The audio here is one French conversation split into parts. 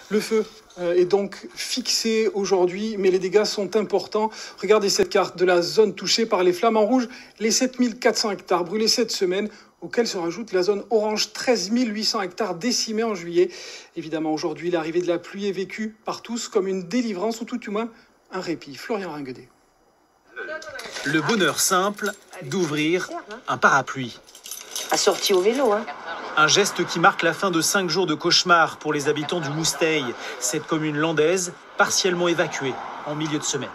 Le feu est donc fixé aujourd'hui, mais les dégâts sont importants. Regardez cette carte de la zone touchée par les flammes en rouge, les 7400 hectares brûlés cette semaine, auxquels se rajoute la zone orange, 13 800 hectares décimés en juillet. Évidemment, aujourd'hui, l'arrivée de la pluie est vécue par tous comme une délivrance, ou tout du moins un répit. Florian Ringuedet. Le bonheur simple d'ouvrir un parapluie. Assorti au vélo, hein. Un geste qui marque la fin de 5 jours de cauchemar pour les habitants du Mousteil, cette commune landaise partiellement évacuée en milieu de semaine.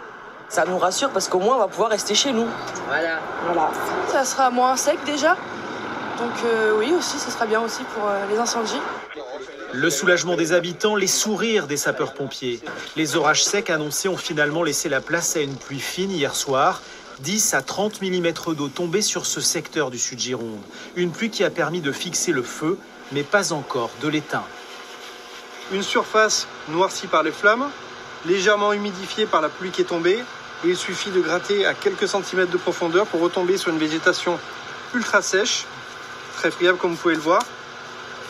Ça nous rassure parce qu'au moins on va pouvoir rester chez nous. Voilà. Ça sera moins sec déjà. Donc oui aussi, ça sera bien aussi pour les incendies. Le soulagement des habitants, les sourires des sapeurs-pompiers. Les orages secs annoncés ont finalement laissé la place à une pluie fine hier soir. 10 à 30 mm d'eau tombée sur ce secteur du Sud-Gironde. Une pluie qui a permis de fixer le feu, mais pas encore de l'éteindre. Une surface noircie par les flammes, légèrement humidifiée par la pluie qui est tombée. Et il suffit de gratter à quelques centimètres de profondeur pour retomber sur une végétation ultra sèche, très friable comme vous pouvez le voir,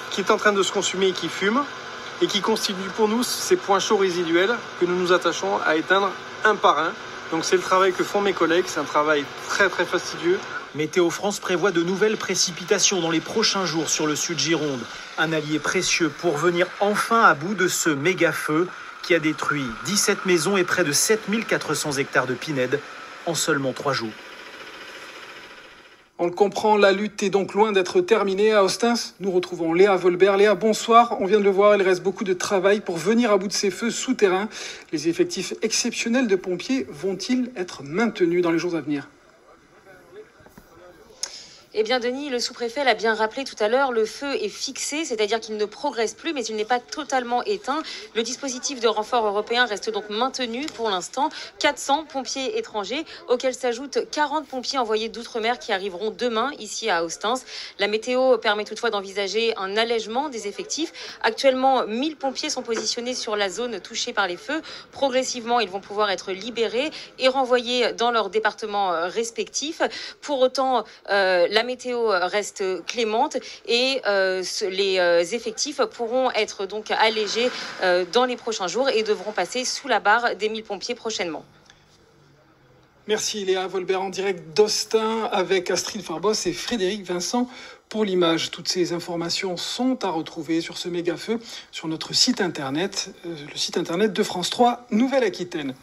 qui est en train de se consumer et qui fume, et qui constitue pour nous ces points chauds résiduels que nous nous attachons à éteindre un par un. Donc c'est le travail que font mes collègues, c'est un travail très fastidieux. Météo France prévoit de nouvelles précipitations dans les prochains jours sur le Sud-Gironde. Un allié précieux pour venir enfin à bout de ce méga feu qui a détruit 17 maisons et près de 7400 hectares de pinèdes en seulement 3 jours. On le comprend, la lutte est donc loin d'être terminée. À Ostens, nous retrouvons Léa Volbert. Léa, bonsoir. On vient de le voir, il reste beaucoup de travail pour venir à bout de ces feux souterrains. Les effectifs exceptionnels de pompiers vont-ils être maintenus dans les jours à venir ? Eh bien, Denis, le sous-préfet l'a bien rappelé tout à l'heure, le feu est fixé, c'est-à-dire qu'il ne progresse plus, mais il n'est pas totalement éteint. Le dispositif de renfort européen reste donc maintenu pour l'instant. 400 pompiers étrangers, auxquels s'ajoutent 40 pompiers envoyés d'outre-mer qui arriveront demain ici à Ostens. La météo permet toutefois d'envisager un allègement des effectifs. Actuellement, 1000 pompiers sont positionnés sur la zone touchée par les feux. Progressivement, ils vont pouvoir être libérés et renvoyés dans leurs départements respectifs. Pour autant, la météo reste clémente et les effectifs pourront être donc allégés dans les prochains jours et devront passer sous la barre des 1000 pompiers prochainement. Merci Léa Volbert en direct d'Austin avec Astrid Farbos et Frédéric Vincent pour l'image. Toutes ces informations sont à retrouver sur ce méga feu sur notre site internet, le site internet de France 3 Nouvelle-Aquitaine.